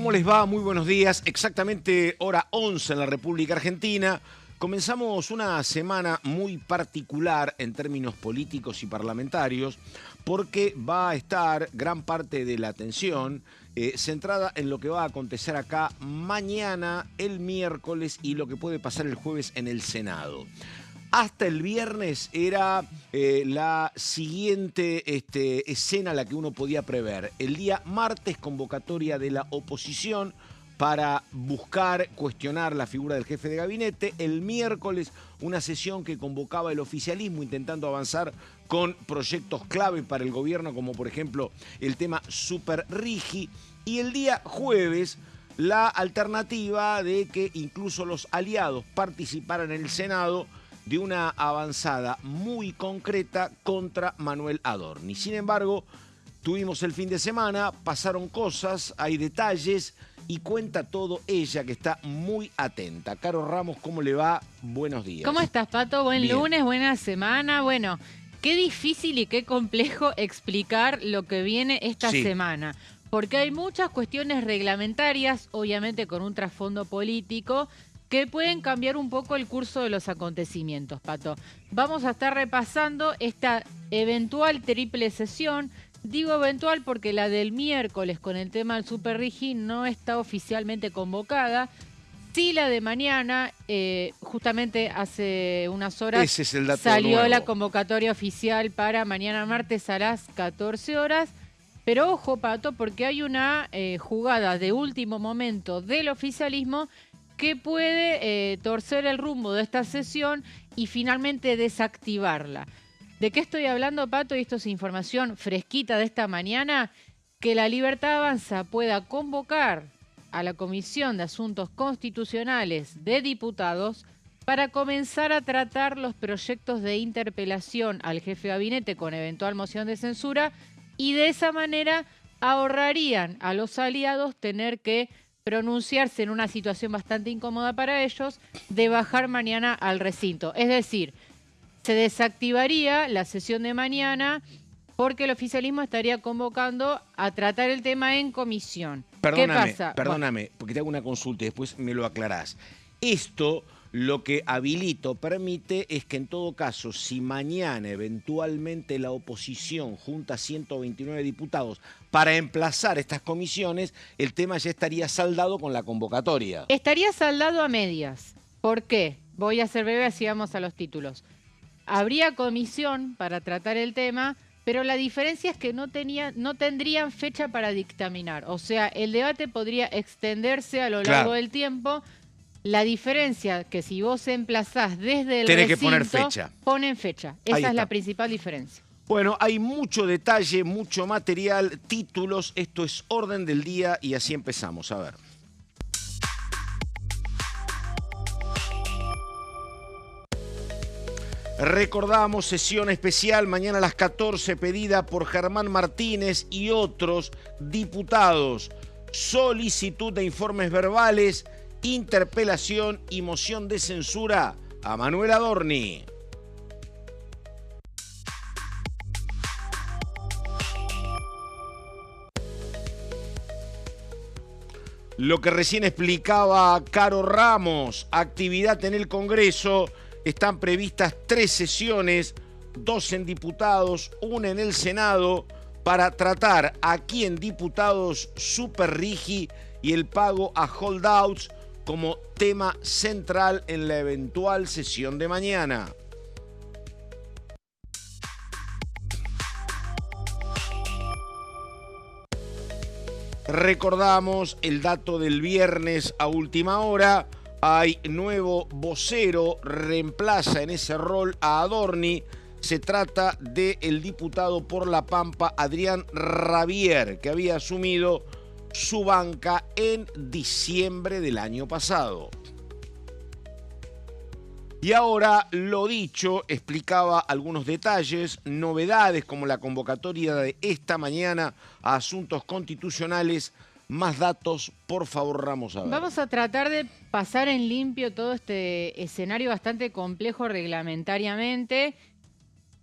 ¿Cómo les va? Muy buenos días. Exactamente hora 11 en la República Argentina. Comenzamos una semana muy particular en términos políticos y parlamentarios porque va a estar gran parte de la atención centrada en lo que va a acontecer acá mañana, el miércoles y lo que puede pasar el jueves en el Senado. Hasta el viernes era la siguiente escena la que uno podía prever. El día martes, convocatoria de la oposición para buscar cuestionar la figura del jefe de gabinete. El miércoles, una sesión que convocaba el oficialismo intentando avanzar con proyectos clave para el gobierno, como por ejemplo el tema Superrigi. Y el día jueves, la alternativa de que incluso los aliados participaran en el Senado de una avanzada muy concreta contra Manuel Adorni. Sin embargo, tuvimos el fin de semana, pasaron cosas, hay detalles y cuenta todo ella, que está muy atenta. Caro Ramos, ¿cómo le va? Buenos días. ¿Cómo estás, Pato? Buen Bien. lunes, buena semana. Bueno, qué difícil y qué complejo explicar lo que viene esta semana. Porque hay muchas cuestiones reglamentarias, obviamente con un trasfondo político, que pueden cambiar un poco el curso de los acontecimientos, Pato. Vamos a estar repasando esta eventual triple sesión. Digo eventual porque la del miércoles con el tema del Superrigi no está oficialmente convocada. Sí, la de mañana, justamente hace unas horas Ese es el dato salió nuevo. la convocatoria oficial para mañana martes a las 14 horas. Pero ojo, Pato, porque hay una jugada de último momento del oficialismo que puede torcer el rumbo de esta sesión y finalmente desactivarla. ¿De qué estoy hablando, Pato? Y esto es información fresquita de esta mañana, que La Libertad Avanza pueda convocar a la Comisión de Asuntos Constitucionales de Diputados para comenzar a tratar los proyectos de interpelación al jefe de gabinete con eventual moción de censura, y de esa manera ahorrarían a los aliados tener que pronunciarse en una situación bastante incómoda para ellos de bajar mañana al recinto. Es decir, se desactivaría la sesión de mañana porque el oficialismo estaría convocando a tratar el tema en comisión. Perdóname, ¿Qué pasa? perdóname, porque te hago una consulta y después me lo aclarás. Esto lo que habilita o permite es que en todo caso, si mañana eventualmente la oposición junta 129 diputados para emplazar estas comisiones, el tema ya estaría saldado con la convocatoria. Estaría saldado a medias. ¿Por qué? Voy a ser breve, así vamos a los títulos. Habría comisión para tratar el tema, pero la diferencia es que no tendrían fecha para dictaminar. O sea, el debate podría extenderse a lo largo del tiempo. La diferencia que si vos emplazás desde el Tenés recinto, que poner fecha. Ponen fecha. Esa es la principal diferencia. Bueno, hay mucho detalle, mucho material, títulos. Esto es orden del día y así empezamos. A ver. Recordamos sesión especial mañana a las 14 pedida por Germán Martínez y otros diputados. Solicitud de informes verbales, interpelación y moción de censura a Manuel Adorni. Lo que recién explicaba Caro Ramos, actividad en el Congreso. Están previstas 3 sesiones, 2 en diputados, 1 en el Senado, para tratar aquí en diputados Superrigi y el pago a holdouts como tema central en la eventual sesión de mañana. Recordamos el dato del viernes a última hora. Hay nuevo vocero, reemplaza en ese rol a Adorni. Se trata del diputado por La Pampa, Adrián Rabier, que había asumido su banca en diciembre del año pasado. Y ahora, lo dicho, explicaba algunos detalles, novedades como la convocatoria de esta mañana a asuntos constitucionales. Más datos, por favor, Ramos. A ver. Vamos a tratar de pasar en limpio todo este escenario bastante complejo reglamentariamente.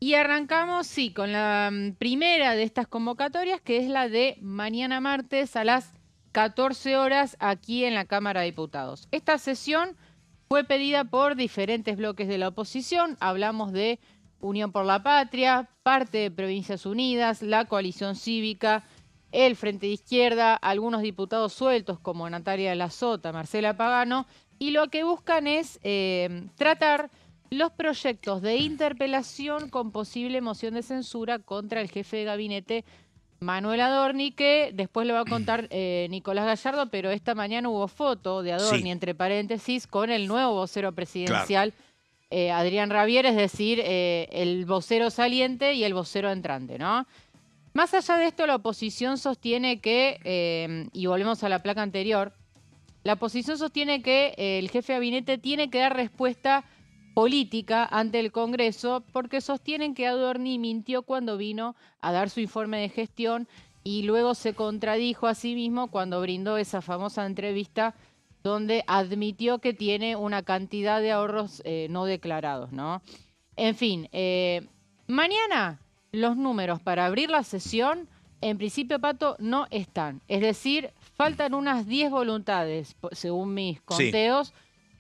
Y arrancamos, sí, con la primera de estas convocatorias, que es la de mañana martes a las 14 horas aquí en la Cámara de Diputados. Esta sesión fue pedida por diferentes bloques de la oposición. Hablamos de Unión por la Patria, parte de Provincias Unidas, la Coalición Cívica, el Frente de Izquierda, algunos diputados sueltos como Natalia de la Sota, Marcela Pagano, y lo que buscan es tratar los proyectos de interpelación con posible moción de censura contra el jefe de gabinete Manuel Adorni, que después lo va a contar Nicolás Gallardo, pero esta mañana hubo foto de Adorni, entre paréntesis, con el nuevo vocero presidencial, Adrián Rabier, es decir, el vocero saliente y el vocero entrante, ¿no? Más allá de esto, la oposición sostiene que, y volvemos a la placa anterior, la oposición sostiene que el jefe de gabinete tiene que dar respuesta política ante el Congreso porque sostienen que Adorni mintió cuando vino a dar su informe de gestión y luego se contradijo a sí mismo cuando brindó esa famosa entrevista donde admitió que tiene una cantidad de ahorros no declarados, ¿no? En fin, mañana los números para abrir la sesión, en principio, Pato, no están. Es decir, faltan unas 10 voluntades, según mis conteos,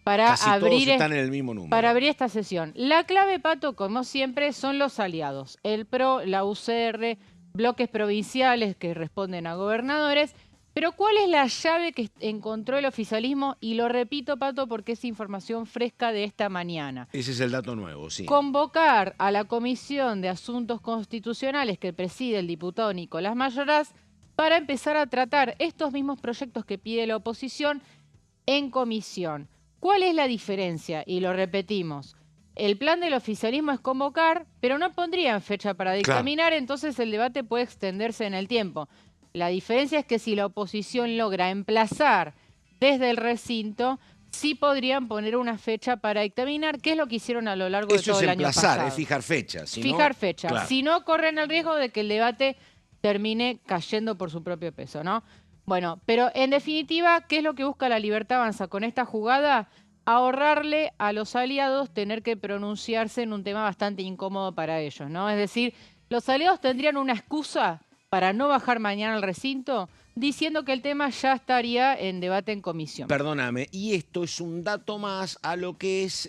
para abrir, están en el mismo número. Para abrir esta sesión. La clave, Pato, como siempre, son los aliados. El PRO, la UCR, bloques provinciales que responden a gobernadores. Pero ¿cuál es la llave que encontró el oficialismo? Y lo repito, Pato, porque es información fresca de esta mañana. Ese es el dato nuevo, sí. Convocar a la Comisión de Asuntos Constitucionales que preside el diputado Nicolás Mayoraz para empezar a tratar estos mismos proyectos que pide la oposición en comisión. ¿Cuál es la diferencia? Y lo repetimos. El plan del oficialismo es convocar, pero no pondrían fecha para dictaminar, entonces el debate puede extenderse en el tiempo. La diferencia es que si la oposición logra emplazar desde el recinto, sí podrían poner una fecha para dictaminar, que es lo que hicieron a lo largo de todo el año pasado. Eso es emplazar, es fijar fecha. Fijar fecha. Si no, corren el riesgo de que el debate termine cayendo por su propio peso, ¿no? Bueno, pero en definitiva, ¿qué es lo que busca la Libertad Avanza con esta jugada? Ahorrarle a los aliados tener que pronunciarse en un tema bastante incómodo para ellos, ¿no? Es decir, los aliados tendrían una excusa para no bajar mañana al recinto diciendo que el tema ya estaría en debate en comisión. Perdóname, y esto es un dato más a lo que es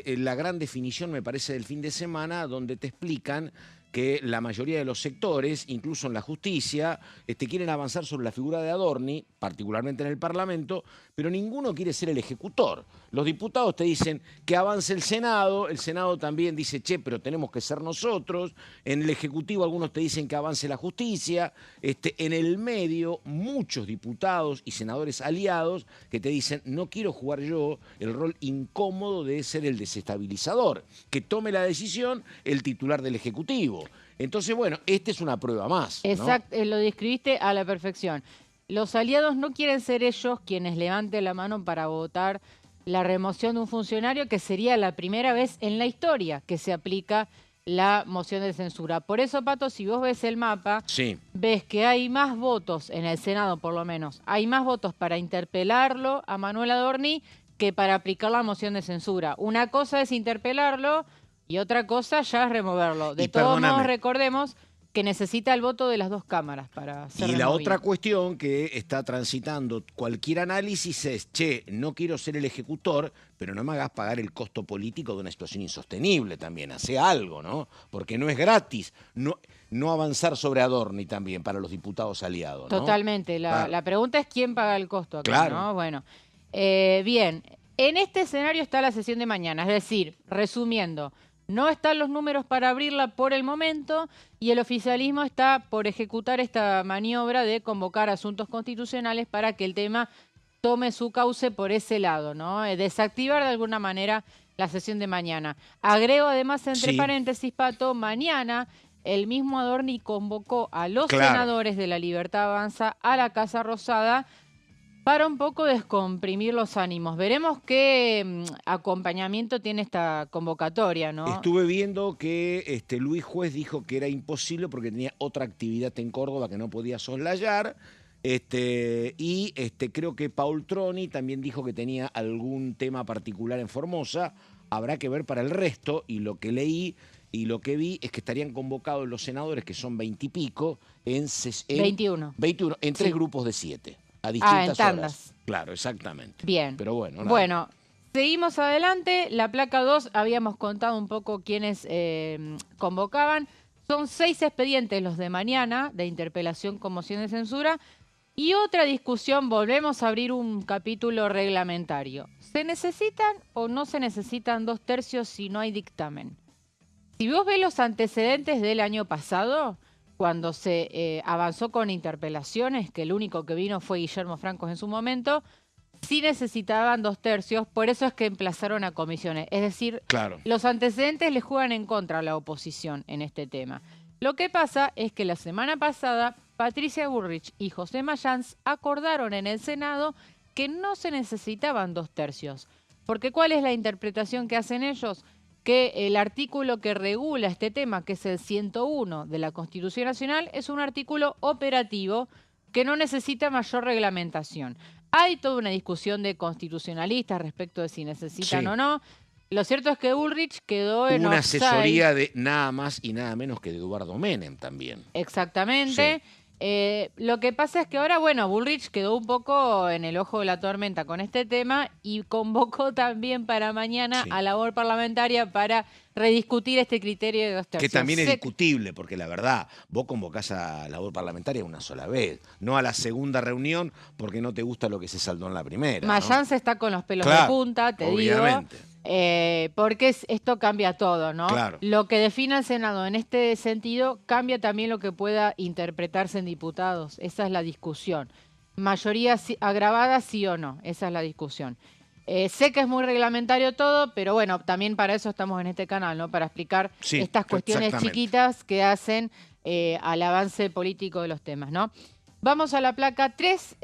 la gran definición, me parece, del fin de semana, donde te explican que la mayoría de los sectores, incluso en la justicia, quieren avanzar sobre la figura de Adorni, particularmente en el Parlamento, pero ninguno quiere ser el ejecutor. Los diputados te dicen que avance el Senado también dice, che, pero tenemos que ser nosotros, en el Ejecutivo algunos te dicen que avance la justicia, en el medio muchos diputados y senadores aliados que te dicen, no quiero jugar yo el rol incómodo de ser el desestabilizador, que tome la decisión el titular del Ejecutivo. Entonces, bueno, esta es una prueba más, ¿no? Exacto, lo describiste a la perfección. Los aliados no quieren ser ellos quienes levanten la mano para votar la remoción de un funcionario, que sería la primera vez en la historia que se aplica la moción de censura. Por eso, Pato, si vos ves el mapa, ves que hay más votos en el Senado, por lo menos. Hay más votos para interpelarlo a Manuel Adorni que para aplicar la moción de censura. Una cosa es interpelarlo y otra cosa ya es removerlo. De todos modos, recordemos que necesita el voto de las dos cámaras para ser removido. La otra cuestión que está transitando cualquier análisis es, che, no quiero ser el ejecutor, pero no me hagas pagar el costo político de una situación insostenible también. Hace algo, ¿no? Porque no es gratis no avanzar sobre Adorni también para los diputados aliados, ¿no? Totalmente. La pregunta es quién paga el costo acá, ¿no? Bueno, bien. En este escenario está la sesión de mañana. Es decir, resumiendo, no están los números para abrirla por el momento y el oficialismo está por ejecutar esta maniobra de convocar asuntos constitucionales para que el tema tome su cauce por ese lado, ¿no? Desactivar de alguna manera la sesión de mañana. Agrego además, entre paréntesis, Pato, mañana el mismo Adorni convocó a los senadores de la Libertad Avanza a la Casa Rosada para un poco descomprimir los ánimos. Veremos qué acompañamiento tiene esta convocatoria, ¿no? Estuve viendo que Luis Juez dijo que era imposible porque tenía otra actividad en Córdoba que no podía soslayar. Creo que Paul Troni también dijo que tenía algún tema particular en Formosa. Habrá que ver para el resto, y lo que leí y lo que vi es que estarían convocados los senadores, que son 20 y pico, en 21. 21, en 3 grupos de 7. a distintas en tandas. horas. Claro, exactamente. Bien. Pero bueno, nada. Bueno, seguimos adelante. La placa 2, habíamos contado un poco quiénes convocaban. Son 6 expedientes los de mañana, de interpelación con moción de censura. Y otra discusión, volvemos a abrir un capítulo reglamentario. ¿Se necesitan o no se necesitan 2/3 si no hay dictamen? Si vos ves los antecedentes del año pasado, cuando se avanzó con interpelaciones, que el único que vino fue Guillermo Francos en su momento, sí necesitaban 2/3, por eso es que emplazaron a comisiones. Es decir, Claro. los antecedentes le juegan en contra a la oposición en este tema. Lo que pasa es que la semana pasada, Patricia Bullrich y José Mayans acordaron en el Senado que no se necesitaban 2/3. Porque ¿cuál es la interpretación que hacen ellos? Que el artículo que regula este tema, que es el 101 de la Constitución Nacional, es un artículo operativo que no necesita mayor reglamentación. Hay toda una discusión de constitucionalistas respecto de si necesitan o no. Lo cierto es que Bullrich quedó en Una offside. asesoría de nada más y nada menos que de Eduardo Menem también. Exactamente. Lo que pasa es que ahora, bueno, Bullrich quedó un poco en el ojo de la tormenta con este tema y convocó también para mañana a labor parlamentaria para rediscutir este criterio de 2/3. Que también es discutible, porque la verdad, vos convocás a labor parlamentaria una sola vez, no a la segunda reunión porque no te gusta lo que se saldó en la primera. Mayans está con los pelos de punta, te obviamente. digo. Porque esto cambia todo, ¿no? Claro. Lo que define el Senado en este sentido cambia también lo que pueda interpretarse en diputados. Esa es la discusión. Mayoría agravada, sí o no. Esa es la discusión. Sé que es muy reglamentario todo, pero bueno, también para eso estamos en este canal, ¿no? Para explicar estas cuestiones chiquitas que hacen al avance político de los temas, ¿no? Vamos a la placa 3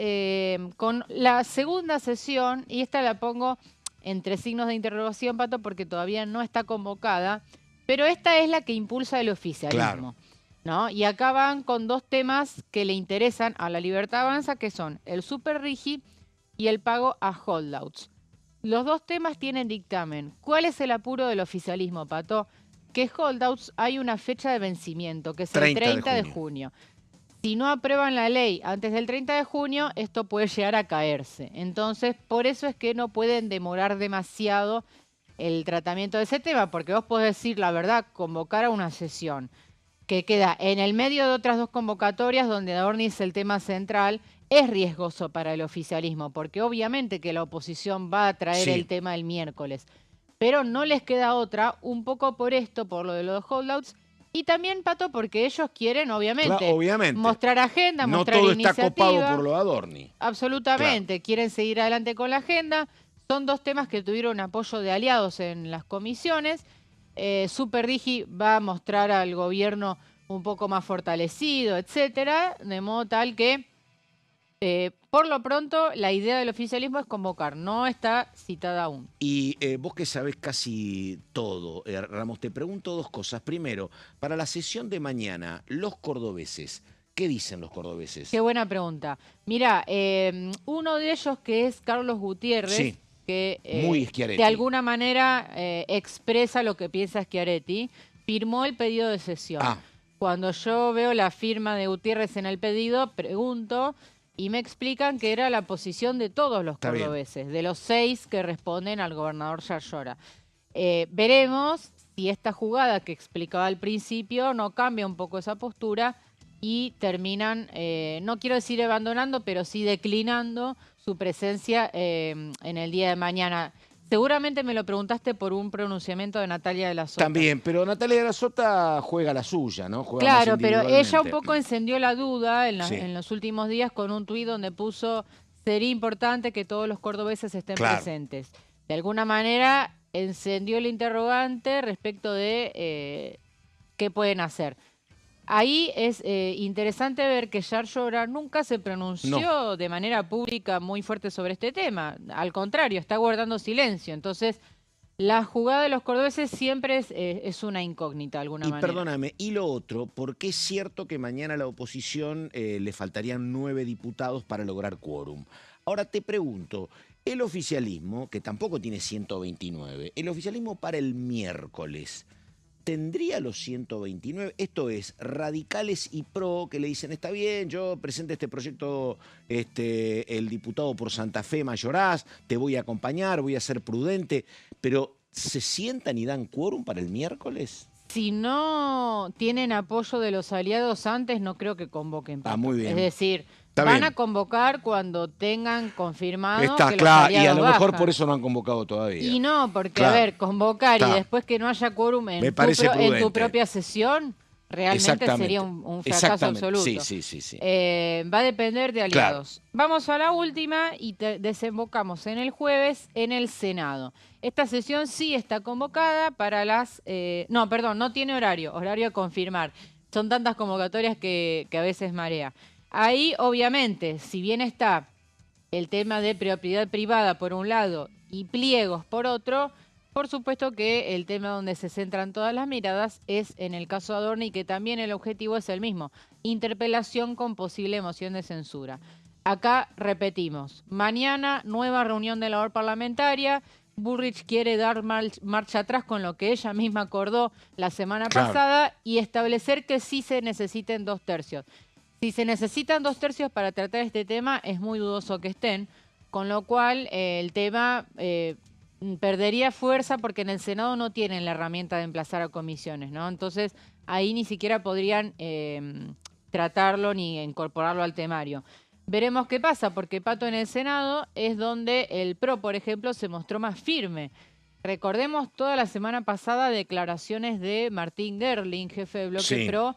con la segunda sesión, y esta la pongo entre signos de interrogación, Pato, porque todavía no está convocada, pero esta es la que impulsa el oficialismo, ¿no? Y acá van con 2 temas que le interesan a la Libertad Avanza, que son el Super Rigi y el pago a holdouts. Los 2 temas tienen dictamen. ¿Cuál es el apuro del oficialismo, Pato? Que holdouts hay una fecha de vencimiento, que es el 30 de junio. Si no aprueban la ley antes del 30 de junio, esto puede llegar a caerse. Entonces, por eso es que no pueden demorar demasiado el tratamiento de ese tema, porque vos podés decir, la verdad, convocar a una sesión que queda en el medio de otras 2 convocatorias donde Adorni es el tema central, es riesgoso para el oficialismo, porque obviamente que la oposición va a traer el tema el miércoles. Pero no les queda otra, un poco por esto, por lo de los holdouts, y también, Pato, porque ellos quieren, obviamente, mostrar agenda, mostrar iniciativa. No todo está copado por lo de Adorni. Absolutamente, quieren seguir adelante con la agenda. Son 2 temas que tuvieron apoyo de aliados en las comisiones. Super Rigi va a mostrar al gobierno un poco más fortalecido, etcétera, de modo tal que, por lo pronto, la idea del oficialismo es convocar, no está citada aún. Y vos que sabés casi todo, Ramos, te pregunto 2 cosas. Primero, para la sesión de mañana, los cordobeses, ¿qué dicen los cordobeses? Qué buena pregunta. Mirá, uno de ellos, que es Carlos Gutiérrez, que muy de alguna manera expresa lo que piensa Schiaretti, firmó el pedido de sesión. Cuando yo veo la firma de Gutiérrez en el pedido, pregunto y me explican que era la posición de todos los cordobeses, de los 6 que responden al gobernador Yarlora. Veremos si esta jugada que explicaba al principio no cambia un poco esa postura y terminan, no quiero decir abandonando, pero sí declinando su presencia en el día de mañana. Seguramente me lo preguntaste por un pronunciamiento de Natalia de la Sota. También, pero Natalia de la Sota juega la suya, ¿no? Juega claro, pero ella un poco encendió la duda en los últimos días con un tuit donde puso: sería importante que todos los cordobeses estén presentes. De alguna manera encendió el interrogante respecto de qué pueden hacer. Ahí es interesante ver que Yarlora nunca se pronunció de manera pública muy fuerte sobre este tema. Al contrario, está guardando silencio. Entonces, la jugada de los cordobeses siempre es una incógnita de alguna manera. Y perdóname, y lo otro, porque es cierto que mañana a la oposición le faltarían 9 diputados para lograr quórum. Ahora te pregunto, el oficialismo, que tampoco tiene 129, el oficialismo para el miércoles, ¿tendría los 129? Esto es, radicales y PRO que le dicen, está bien, yo presente este proyecto, el diputado por Santa Fe Mayoraz, te voy a acompañar, voy a ser prudente, pero ¿se sientan y dan quórum para el miércoles? Si no tienen apoyo de los aliados antes, no creo que convoquen, Pato. Muy bien. Es decir, Está van bien. a convocar cuando tengan confirmado Está que claro, los aliados y a lo mejor bajan. por eso no han convocado todavía. Y no, porque, Claro. a ver, convocar Está. y después que no haya quórum Me en parece en tu prudente. propia sesión, realmente Exactamente. sería un fracaso Exactamente. absoluto. Sí. Va a depender de aliados. Vamos a la última y desembocamos en el jueves en el Senado. Esta sesión sí está convocada para las... no, perdón, no tiene horario a confirmar. Son tantas convocatorias que a veces marea. Ahí, obviamente, si bien está el tema de propiedad privada por un lado y pliegos por otro, por supuesto que el tema donde se centran todas las miradas es en el caso Adorni, que también el objetivo es el mismo, interpelación con posible moción de censura. Acá repetimos, mañana nueva reunión de la labor parlamentaria, Burrich quiere dar marcha atrás con lo que ella misma acordó la semana pasada y establecer que sí se necesiten 2/3. Si se necesitan 2/3 para tratar este tema, es muy dudoso que estén, con lo cual el tema perdería fuerza porque en el Senado no tienen la herramienta de emplazar a comisiones, ¿no? Entonces, ahí ni siquiera podrían tratarlo ni incorporarlo al temario. Veremos qué pasa, porque, Pato, en el Senado es donde el PRO, por ejemplo, se mostró más firme. Recordemos toda la semana pasada declaraciones de Martín Gerling, jefe de bloque PRO,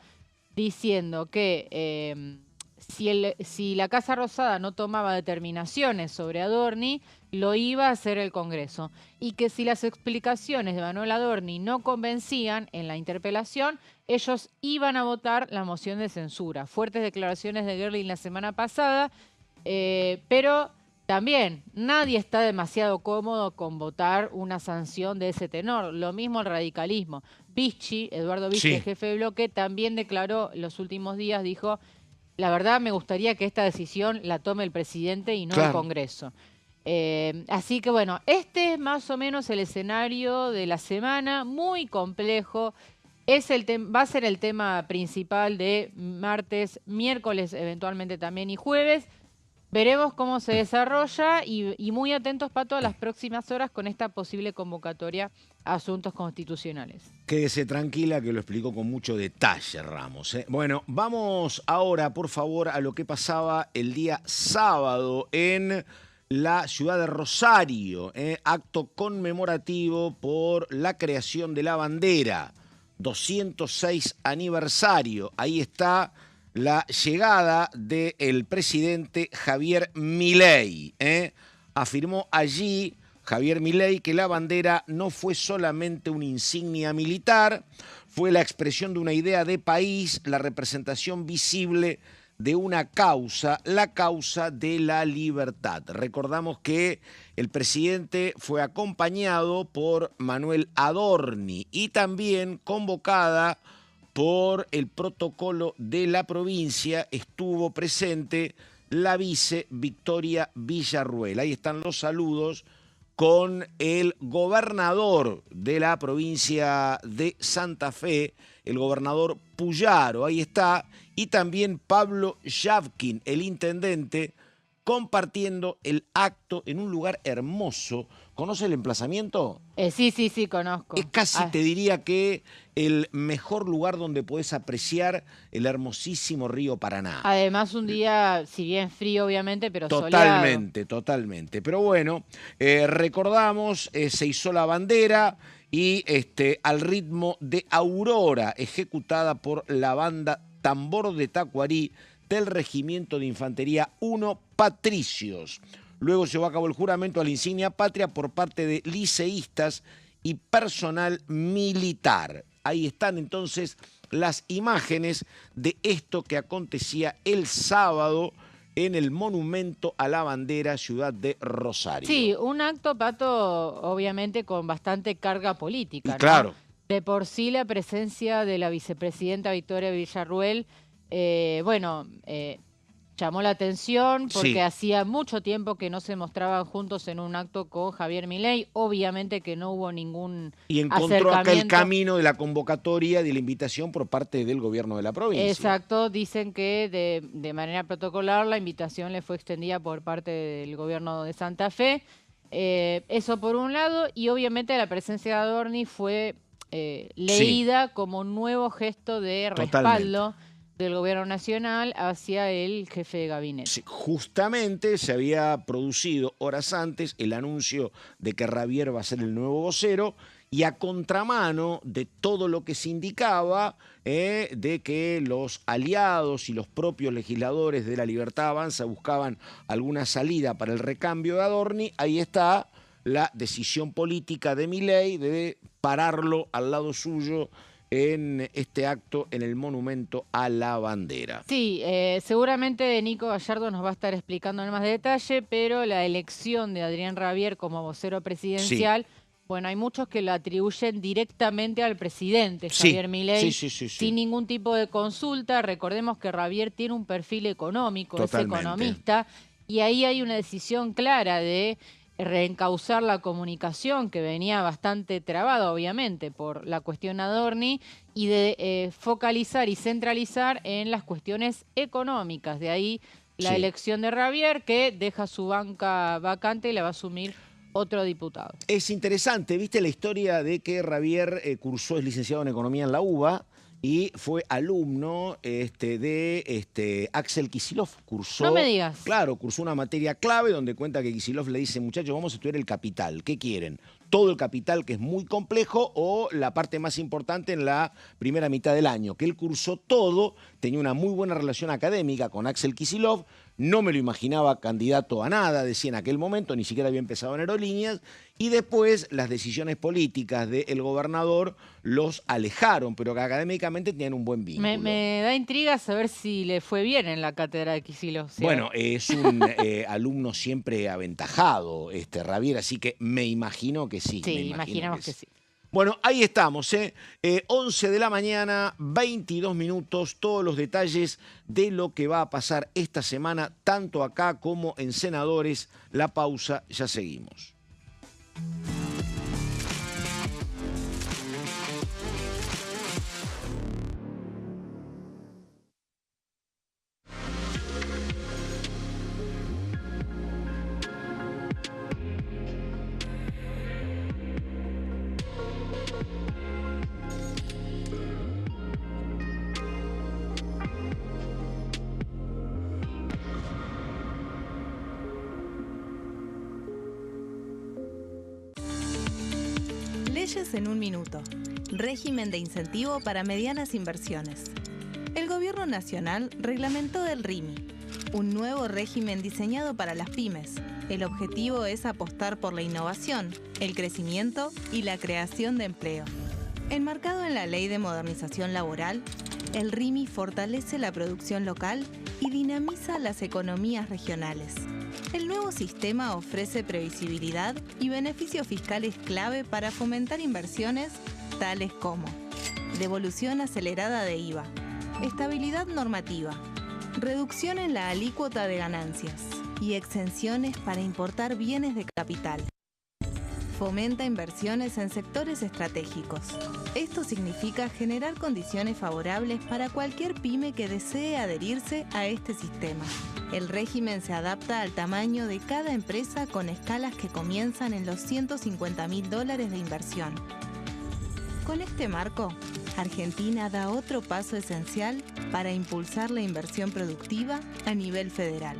diciendo que si la Casa Rosada no tomaba determinaciones sobre Adorni, lo iba a hacer el Congreso. Y que si las explicaciones de Manuel Adorni no convencían en la interpelación, ellos iban a votar la moción de censura. Fuertes declaraciones de Gerling la semana pasada, pero también nadie está demasiado cómodo con votar una sanción de ese tenor. Lo mismo el radicalismo. Eduardo Vichy, el jefe de bloque, también declaró los últimos días, dijo, la verdad me gustaría que esta decisión la tome el presidente y no el Congreso. Así que bueno, este es más o menos el escenario de la semana, muy complejo. Va a ser el tema principal de martes, miércoles, eventualmente también y jueves. Veremos cómo se desarrolla y muy atentos, Pato, a las próximas horas con esta posible convocatoria a asuntos constitucionales. Quédese tranquila que lo explicó con mucho detalle, Ramos. Bueno, vamos ahora, por favor, a lo que pasaba el día sábado en la ciudad de Rosario. Acto conmemorativo por la creación de la bandera. 206 aniversario. Ahí está la llegada del presidente Javier Milei. Afirmó allí Javier Milei que la bandera no fue solamente una insignia militar, fue la expresión de una idea de país, la representación visible de una causa, la causa de la libertad. Recordamos que el presidente fue acompañado por Manuel Adorni y también convocada por el protocolo de la provincia, estuvo presente la vice Victoria Villarruel. Ahí están los saludos con el gobernador de la provincia de Santa Fe, el gobernador Puyaro, ahí está, y también Pablo Yavkin, el intendente, compartiendo el acto en un lugar hermoso. ¿Conoce el emplazamiento? Sí, conozco. Es casi, te diría que el mejor lugar donde podés apreciar el hermosísimo río Paraná. Además, un día, si bien frío, obviamente, pero soleado. Totalmente. Pero bueno, recordamos, se izó la bandera y al ritmo de Aurora, ejecutada por la banda Tambor de Tacuarí del Regimiento de Infantería 1 Patricios. Luego se llevó a cabo el juramento a la insignia patria por parte de liceístas y personal militar. Ahí están entonces las imágenes de esto que acontecía el sábado en el Monumento a la Bandera, ciudad de Rosario. Sí, un acto, Pato, obviamente con bastante carga política, ¿no? Claro. De por sí la presencia de la vicepresidenta Victoria Villarruel, llamó la atención porque Sí. hacía mucho tiempo que no se mostraban juntos en un acto con Javier Milei. Obviamente que no hubo ningún Y encontró acá el acercamiento. camino de la convocatoria, de la invitación por parte del gobierno de la provincia. Exacto, dicen que de manera protocolar la invitación le fue extendida por parte del gobierno de Santa Fe. Eso por un lado, y obviamente la presencia de Adorni fue leída como un nuevo gesto de respaldo del gobierno nacional hacia el jefe de gabinete. Sí, justamente se había producido horas antes el anuncio de que Javier va a ser el nuevo vocero, y a contramano de todo lo que se indicaba de que los aliados y los propios legisladores de La Libertad Avanza buscaban alguna salida para el recambio de Adorni, ahí está la decisión política de Milei de pararlo al lado suyo en este acto en el Monumento a la Bandera. Sí, seguramente Nico Gallardo nos va a estar explicando en más detalle, pero la elección de Adrián Rabier como vocero presidencial, bueno, hay muchos que lo atribuyen directamente al presidente Javier Milei, sin ningún tipo de consulta. Recordemos que Rabier tiene un perfil económico, es economista, y ahí hay una decisión clara de reencauzar la comunicación, que venía bastante trabada, obviamente, por la cuestión Adorni, y de focalizar y centralizar en las cuestiones económicas. De ahí la elección de Rabier, que deja su banca vacante y la va a asumir otro diputado. Es interesante, ¿viste la historia de que Rabier es licenciado en Economía en la UBA y fue alumno de Axel Kicillof? Cursó, no me digas. Claro, cursó una materia clave donde cuenta que Kicillof le dice: muchachos, vamos a estudiar el capital, ¿qué quieren? ¿Todo el capital, que es muy complejo, o la parte más importante en la primera mitad del año? Que él cursó todo, tenía una muy buena relación académica con Axel Kicillof, no me lo imaginaba candidato a nada, decía en aquel momento, ni siquiera había empezado en aerolíneas, y después las decisiones políticas del gobernador los alejaron, pero que académicamente tenían un buen vínculo. Me da intriga saber si le fue bien en la cátedra de Kicillof. ¿Sí? Bueno, es un alumno siempre aventajado, Rabier, así que me imagino que sí. Sí, imaginamos que sí. Bueno, ahí estamos, 11 de la mañana, 22 minutos, todos los detalles de lo que va a pasar esta semana, tanto acá como en Senadores. La pausa, ya seguimos. Leyes en un minuto. Régimen de incentivo para medianas inversiones. El Gobierno Nacional reglamentó el RIMI, un nuevo régimen diseñado para las pymes. El objetivo es apostar por la innovación, el crecimiento y la creación de empleo. Enmarcado en la Ley de Modernización Laboral, el RIMI fortalece la producción local y dinamiza las economías regionales. El nuevo sistema ofrece previsibilidad y beneficios fiscales clave para fomentar inversiones tales como devolución acelerada de IVA, estabilidad normativa, reducción en la alícuota de ganancias y exenciones para importar bienes de capital. Fomenta inversiones en sectores estratégicos. Esto significa generar condiciones favorables para cualquier pyme que desee adherirse a este sistema. El régimen se adapta al tamaño de cada empresa con escalas que comienzan en los $150.000 de inversión. Con este marco, Argentina da otro paso esencial para impulsar la inversión productiva a nivel federal.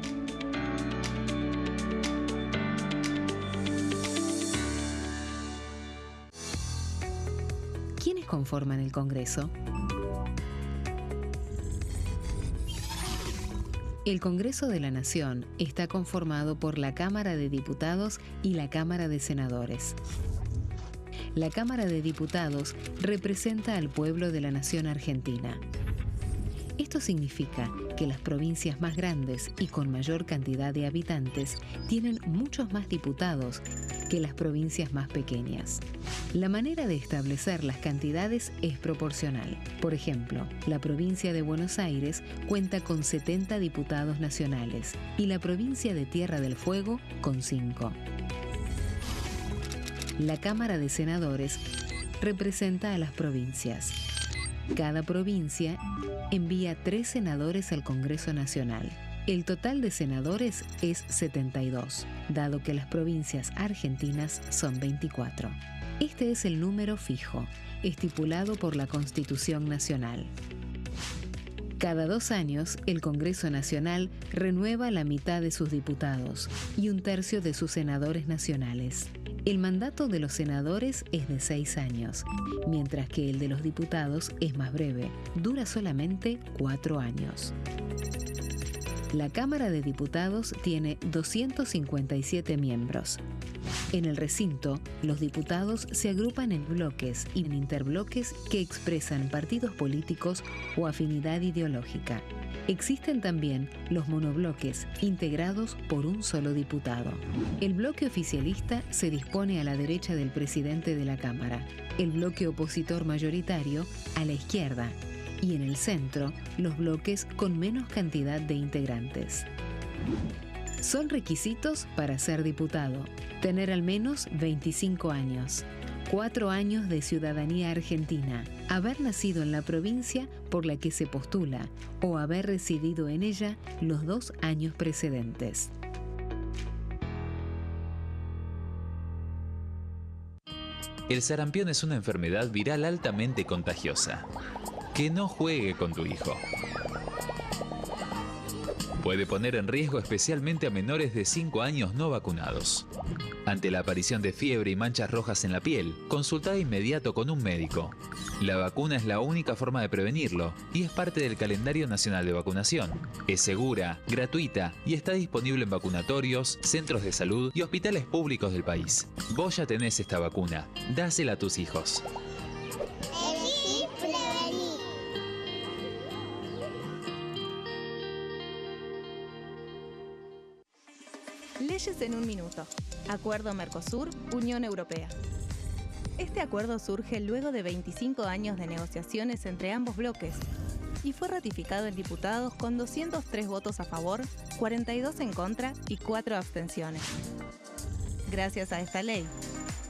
¿Quiénes conforman el Congreso? El Congreso de la Nación está conformado por la Cámara de Diputados y la Cámara de Senadores. La Cámara de Diputados representa al pueblo de la nación argentina. Esto significa que las provincias más grandes y con mayor cantidad de habitantes tienen muchos más diputados que las provincias más pequeñas. La manera de establecer las cantidades es proporcional. Por ejemplo, la provincia de Buenos Aires cuenta con 70 diputados nacionales y la provincia de Tierra del Fuego con 5. La Cámara de Senadores representa a las provincias. Cada provincia envía 3 senadores al Congreso Nacional. El total de senadores es 72, dado que las provincias argentinas son 24. Este es el número fijo, estipulado por la Constitución Nacional. Cada 2 años, el Congreso Nacional renueva la mitad de sus diputados y 1/3 de sus senadores nacionales. El mandato de los senadores es de 6 años, mientras que el de los diputados es más breve, dura solamente 4 años. La Cámara de Diputados tiene 257 miembros. En el recinto, los diputados se agrupan en bloques y en interbloques que expresan partidos políticos o afinidad ideológica. Existen también los monobloques, integrados por un solo diputado. El bloque oficialista se dispone a la derecha del presidente de la Cámara, el bloque opositor mayoritario a la izquierda, y en el centro, los bloques con menos cantidad de integrantes. Son requisitos para ser diputado: tener al menos 25 años, 4 años de ciudadanía argentina, haber nacido en la provincia por la que se postula o haber residido en ella los 2 años precedentes. El sarampión es una enfermedad viral altamente contagiosa. Que no juegue con tu hijo. Puede poner en riesgo especialmente a menores de 5 años no vacunados. Ante la aparición de fiebre y manchas rojas en la piel, consulta de inmediato con un médico. La vacuna es la única forma de prevenirlo y es parte del calendario nacional de vacunación. Es segura, gratuita y está disponible en vacunatorios, centros de salud y hospitales públicos del país. Vos ya tenés esta vacuna. Dásela a tus hijos. Leyes en un minuto. Acuerdo Mercosur-Unión Europea. Este acuerdo surge luego de 25 años de negociaciones entre ambos bloques y fue ratificado en diputados con 203 votos a favor, 42 en contra y 4 abstenciones. Gracias a esta ley,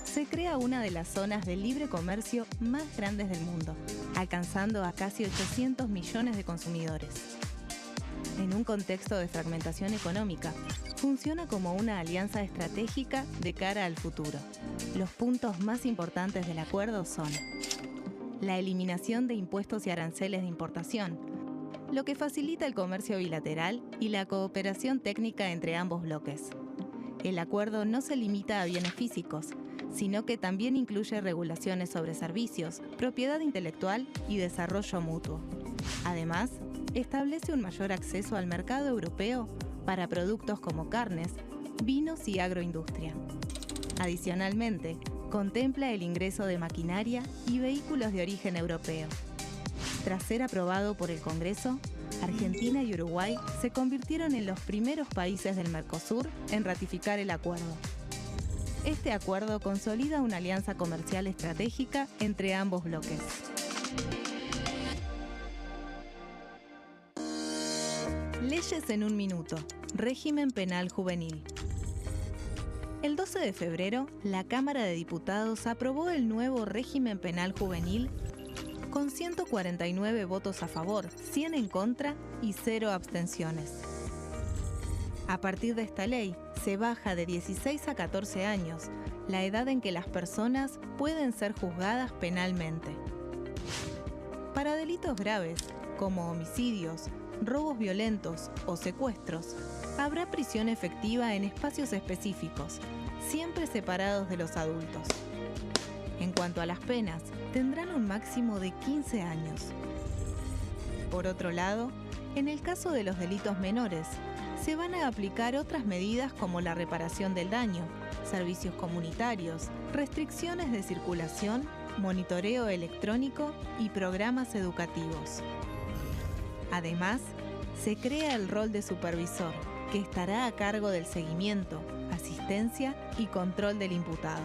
se crea una de las zonas de libre comercio más grandes del mundo, alcanzando a casi 800 millones de consumidores. En un contexto de fragmentación económica, funciona como una alianza estratégica de cara al futuro. Los puntos más importantes del acuerdo son la eliminación de impuestos y aranceles de importación, lo que facilita el comercio bilateral y la cooperación técnica entre ambos bloques. El acuerdo no se limita a bienes físicos, sino que también incluye regulaciones sobre servicios, propiedad intelectual y desarrollo mutuo. Además, establece un mayor acceso al mercado europeo para productos como carnes, vinos y agroindustria. Adicionalmente, contempla el ingreso de maquinaria y vehículos de origen europeo. Tras ser aprobado por el Congreso, Argentina y Uruguay se convirtieron en los primeros países del Mercosur en ratificar el acuerdo. Este acuerdo consolida una alianza comercial estratégica entre ambos bloques. Leyes en un minuto. Régimen penal juvenil. El 12 de febrero, la Cámara de Diputados aprobó el nuevo régimen penal juvenil con 149 votos a favor, 100 en contra y 0 abstenciones. A partir de esta ley, se baja de 16 a 14 años la edad en que las personas pueden ser juzgadas penalmente. Para delitos graves, como homicidios, robos violentos o secuestros, habrá prisión efectiva en espacios específicos, siempre separados de los adultos. En cuanto a las penas, tendrán un máximo de 15 años. Por otro lado, en el caso de los delitos menores, se van a aplicar otras medidas como la reparación del daño, servicios comunitarios, restricciones de circulación, monitoreo electrónico y programas educativos. Además, se crea el rol de supervisor, que estará a cargo del seguimiento, asistencia asistencia y control del imputado.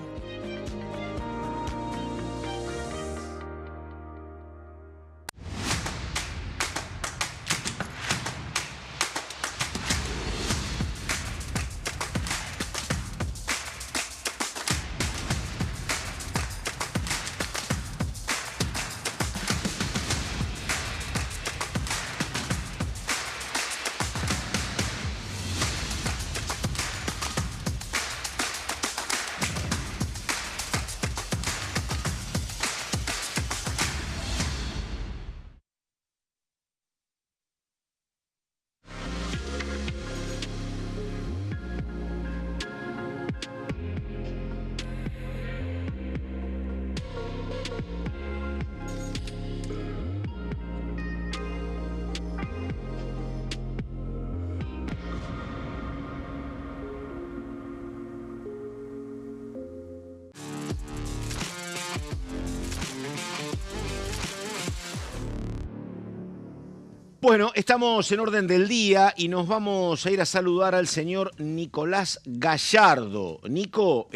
Bueno, estamos en orden del día y nos vamos a ir a saludar al señor Nicolás Gallardo. Nico,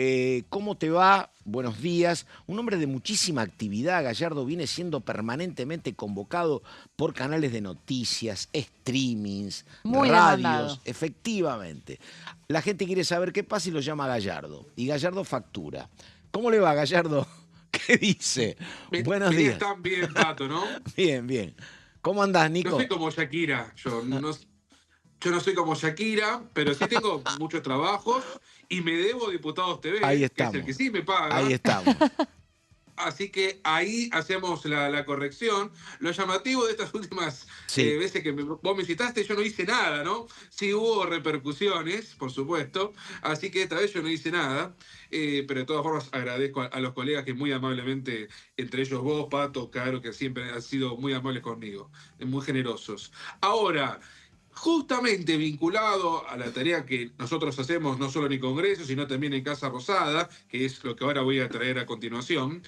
¿cómo te va? Buenos días. Un hombre de muchísima actividad. Gallardo viene siendo permanentemente convocado por canales de noticias, streamings, Muy radios. demandado. Efectivamente. La gente quiere saber qué pasa y lo llama Gallardo. Y Gallardo factura. ¿Cómo le va, Gallardo? ¿Qué dice? Buenos días. Están bien, Pato, ¿no? Bien, bien. ¿Cómo andás, Nico? No soy como Shakira, yo no soy como Shakira, pero sí tengo muchos trabajos y me debo Diputados TV, Ahí que estamos. es el que sí me paga. Ahí estamos. Así que ahí hacemos la corrección. Lo llamativo de estas últimas Sí. veces que vos me citaste, yo no hice nada, ¿no? Sí hubo repercusiones, por supuesto. Así que esta vez yo no hice nada. Pero de todas formas agradezco a los colegas que muy amablemente, entre ellos vos, Pato, Caro, que siempre han sido muy amables conmigo, muy generosos. Ahora, justamente vinculado a la tarea que nosotros hacemos, no solo en el Congreso, sino también en Casa Rosada, que es lo que ahora voy a traer a continuación.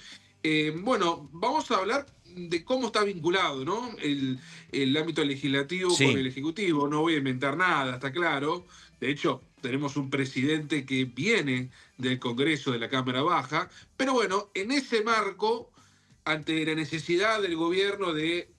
Bueno, vamos a hablar de cómo está vinculado, ¿no? El ámbito legislativo Sí. con el ejecutivo. No voy a inventar nada, está claro. De hecho, tenemos un presidente que viene del Congreso de la Cámara Baja. Pero bueno, en ese marco, ante la necesidad del gobierno de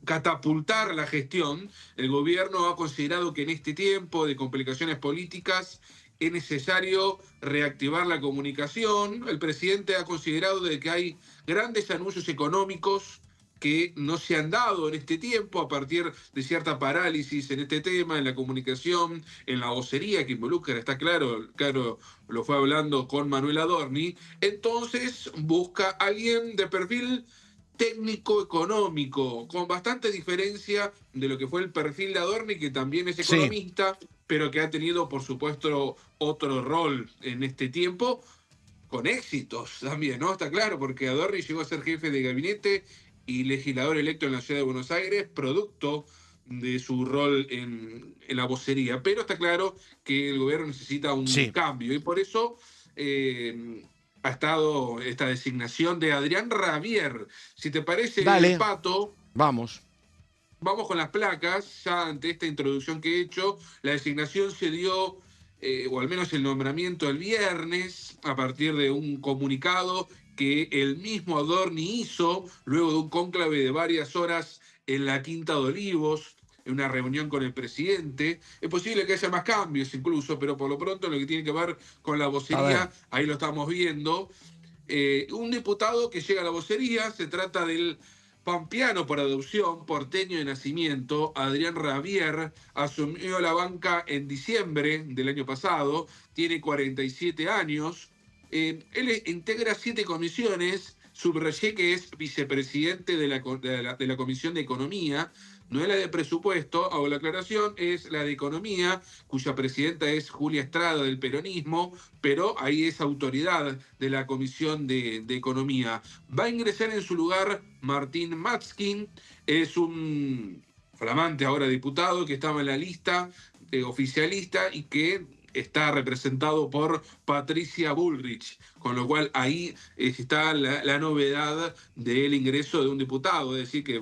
catapultar la gestión, el gobierno ha considerado que en este tiempo de complicaciones políticas es necesario reactivar la comunicación. El presidente ha considerado de que hay grandes anuncios económicos que no se han dado en este tiempo a partir de cierta parálisis en este tema, en la comunicación, en la vocería que involucra, está claro, lo fue hablando con Manuel Adorni. Entonces busca alguien de perfil técnico-económico, con bastante diferencia de lo que fue el perfil de Adorni, que también es economista, pero que ha tenido, por supuesto, otro rol en este tiempo, con éxitos también, ¿no? Está claro, porque Adorni llegó a ser jefe de gabinete y legislador electo en la ciudad de Buenos Aires, producto de su rol en la vocería. Pero está claro que el gobierno necesita un cambio, y por eso ha estado esta designación de Adrián Rabier. Si te parece, Dale. Pato, Vamos con las placas. Ya ante esta introducción que he hecho, la designación se dio, o al menos el nombramiento, el viernes, a partir de un comunicado que el mismo Adorni hizo luego de un cónclave de varias horas en la Quinta de Olivos, en una reunión con el presidente. Es posible que haya más cambios incluso, pero por lo pronto en lo que tiene que ver con la vocería, ahí lo estamos viendo. Un diputado que llega a la vocería, se trata del pampeano por adopción, porteño de nacimiento, Adrián Rabier. Asumió la banca en diciembre del año pasado, tiene 47 años. Él integra 7 comisiones. Subrayé que es vicepresidente de la Comisión de Economía. No es la de presupuesto, hago la aclaración, es la de economía, cuya presidenta es Julia Estrada del peronismo, pero ahí es autoridad de la Comisión de Economía. Va a ingresar en su lugar Martín Matzkin, es un flamante ahora diputado que estaba en la lista oficialista y que está representado por Patricia Bullrich, con lo cual ahí está la novedad del ingreso de un diputado, es decir, que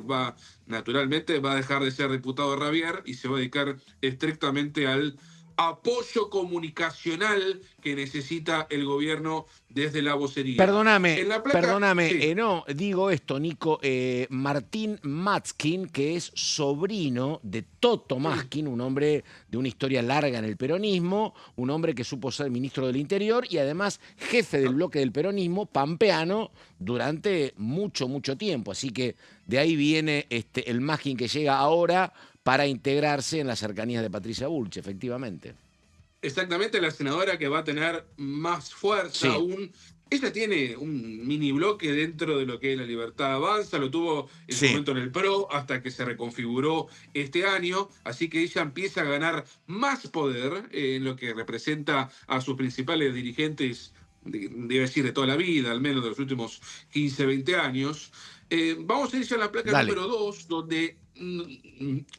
naturalmente va a dejar de ser diputado Rabier y se va a dedicar estrictamente al apoyo comunicacional que necesita el gobierno desde la vocería. Perdóname, En la placa, perdóname, sí. no, digo esto, Nico, Martín Matzkin, que es sobrino de Toto Matzkin, un hombre de una historia larga en el peronismo, un hombre que supo ser ministro del Interior y además jefe del bloque del peronismo pampeano durante mucho, mucho tiempo. Así que de ahí viene el Matzkin que llega ahora para integrarse en las cercanías de Patricia Bullrich, efectivamente. Exactamente, la senadora que va a tener más fuerza Sí. aún. Ella tiene un mini bloque dentro de lo que es la Libertad Avanza, lo tuvo en su Sí. momento en el PRO hasta que se reconfiguró este año, así que ella empieza a ganar más poder en lo que representa a sus principales dirigentes, debe decir, de toda la vida, al menos de los últimos 15, 20 años. Vamos a ir ya a la placa Dale. número 2, donde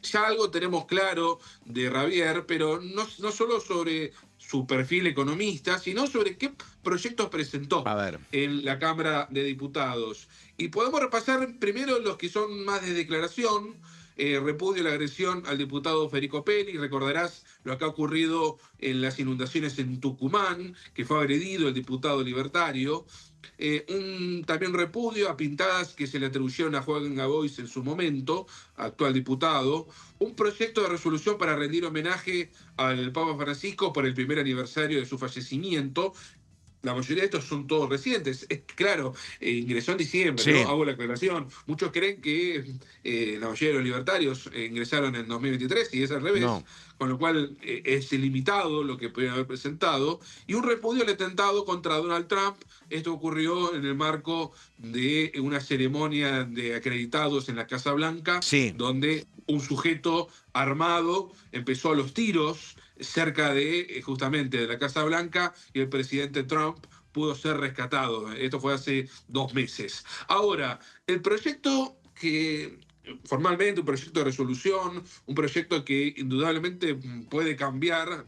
ya algo tenemos claro de Javier, pero no solo sobre su perfil economista, sino sobre qué proyectos presentó A ver. en la Cámara de Diputados. Y podemos repasar primero los que son más de declaración. Repudio la agresión al diputado Federico Peli. Recordarás lo que ha ocurrido en las inundaciones en Tucumán, que fue agredido el diputado libertario. También repudio a pintadas que se le atribuyeron a Juan Grabois en su momento, actual diputado. Un proyecto de resolución para rendir homenaje al Papa Francisco por el primer aniversario de su fallecimiento. La mayoría de estos son todos recientes. Claro, ingresó en diciembre, Sí. ¿no? Hago la aclaración. Muchos creen que la mayoría de los libertarios ingresaron en 2023 y es al revés. No. Con lo cual es ilimitado lo que pudieron haber presentado. Y un repudio al atentado contra Donald Trump. Esto ocurrió en el marco de una ceremonia de acreditados en la Casa Blanca, Sí. donde un sujeto armado empezó a los tiros cerca de justamente de la Casa Blanca y el presidente Trump pudo ser rescatado. Esto fue hace 2 meses. Ahora, el proyecto que formalmente un proyecto de resolución, un proyecto que indudablemente puede cambiar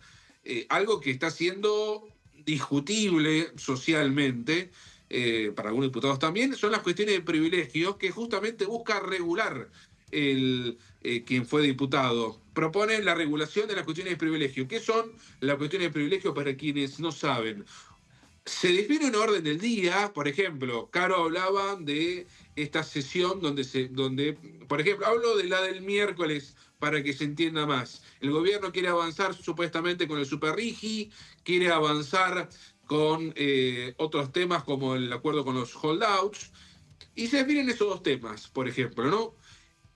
algo que está siendo discutible socialmente, para algunos diputados también, son las cuestiones de privilegios que justamente busca regular quien fue diputado. Propone la regulación de las cuestiones de privilegio. ¿Qué son las cuestiones de privilegio para quienes no saben? Se define un orden del día, por ejemplo, Caro hablaba de esta sesión donde, por ejemplo, hablo de la del miércoles para que se entienda más. El gobierno quiere avanzar supuestamente con el Superrigi, quiere avanzar con otros temas como el acuerdo con los holdouts, y se definen esos 2 temas, por ejemplo, ¿no?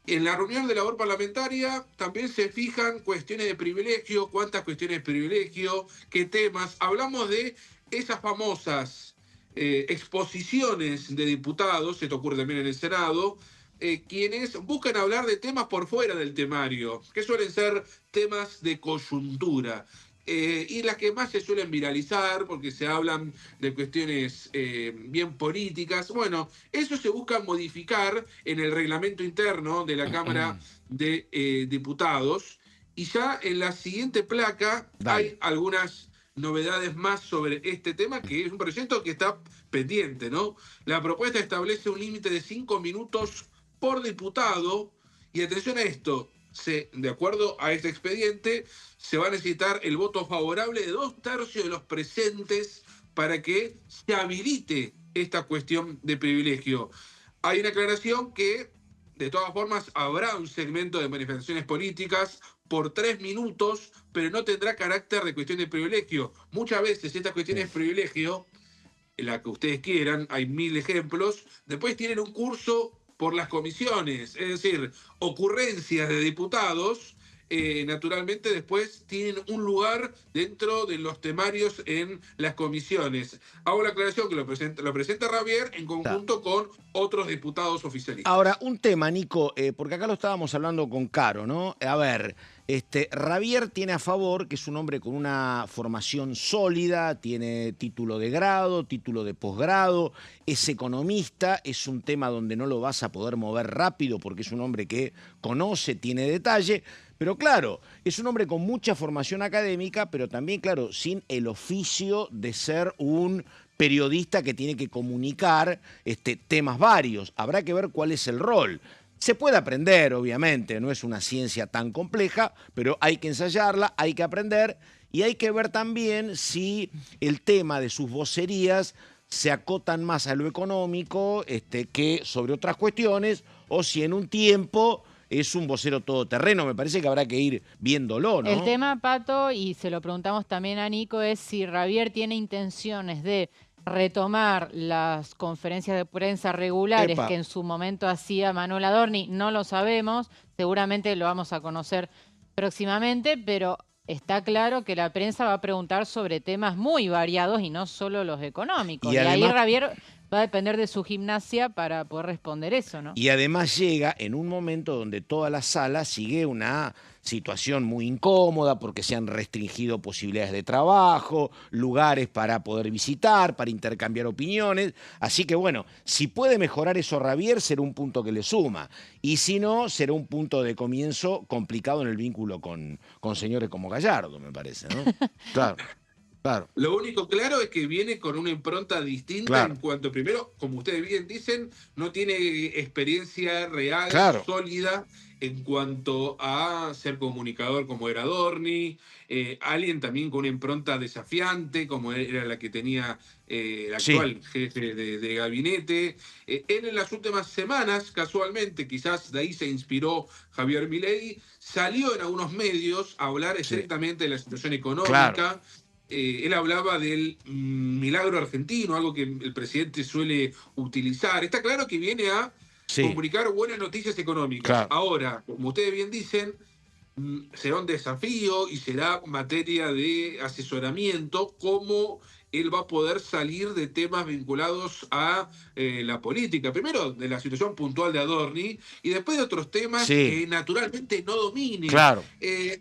En la reunión de labor parlamentaria también se fijan cuestiones de privilegio, cuántas cuestiones de privilegio, qué temas. Hablamos de esas famosas exposiciones de diputados, esto ocurre también en el Senado, quienes buscan hablar de temas por fuera del temario, que suelen ser temas de coyuntura. Y las que más se suelen viralizar porque se hablan de cuestiones bien políticas. Bueno, eso se busca modificar en el reglamento interno de la Cámara de Diputados. Y ya en la siguiente placa hay algunas novedades más sobre este tema, que es un proyecto que está pendiente, ¿no? La propuesta establece un límite de 5 minutos por diputado. Y atención a esto, de acuerdo a este expediente, se va a necesitar el voto favorable de 2/3 de los presentes para que se habilite esta cuestión de privilegio. Hay una aclaración que, de todas formas, habrá un segmento de manifestaciones políticas por 3 minutos, pero no tendrá carácter de cuestión de privilegio. Muchas veces estas cuestiones de privilegio, la que ustedes quieran, hay 1000 ejemplos, después tienen un curso por las comisiones, es decir, ocurrencias de diputados, naturalmente después tienen un lugar dentro de los temarios en las comisiones. Hago la aclaración que lo presenta Javier en conjunto con otros diputados oficialistas. Ahora, un tema, Nico, porque acá lo estábamos hablando con Caro, ¿no? A ver, Javier tiene a favor que es un hombre con una formación sólida, tiene título de grado, título de posgrado, es economista, es un tema donde no lo vas a poder mover rápido porque es un hombre que conoce, tiene detalle, pero claro, es un hombre con mucha formación académica, pero también, claro, sin el oficio de ser un periodista que tiene que comunicar temas varios. Habrá que ver cuál es el rol. Se puede aprender, obviamente, no es una ciencia tan compleja, pero hay que ensayarla, hay que aprender y hay que ver también si el tema de sus vocerías se acotan más a lo económico que sobre otras cuestiones, o si en un tiempo es un vocero todoterreno. Me parece que habrá que ir viéndolo, ¿no? El tema, Pato, y se lo preguntamos también a Nico, es si Javier tiene intenciones de retomar las conferencias de prensa regulares Epa. que en su momento hacía Manuel Adorni. No lo sabemos, seguramente lo vamos a conocer próximamente, pero está claro que la prensa va a preguntar sobre temas muy variados y no solo los económicos. Y Y ahí además- Javier va a depender de su gimnasia para poder responder eso, ¿no? Y además llega en un momento donde toda la sala sigue una situación muy incómoda porque se han restringido posibilidades de trabajo, lugares para poder visitar, para intercambiar opiniones. Así que bueno, si puede mejorar eso Javier, será un punto que le suma. Y si no, será un punto de comienzo complicado en el vínculo con señores como Gallardo, me parece, ¿no? Claro, claro. Lo único claro es que viene con una impronta distinta Claro. en cuanto, primero, como ustedes bien dicen, no tiene experiencia real, Claro. sólida, en cuanto a ser comunicador como era Adorni, alguien también con una impronta desafiante como era la que tenía el actual jefe de gabinete. Él en las últimas semanas, casualmente, quizás de ahí se inspiró Javier Milei, salió en algunos medios a hablar estrictamente de la situación económica. Claro. Él hablaba del milagro argentino, algo que el presidente suele utilizar. Está claro que viene a comunicar buenas noticias económicas. Claro. Ahora, como ustedes bien dicen, será un desafío y será materia de asesoramiento cómo él va a poder salir de temas vinculados a la política. Primero, de la situación puntual de Adorni y después de otros temas que naturalmente no domine. Claro.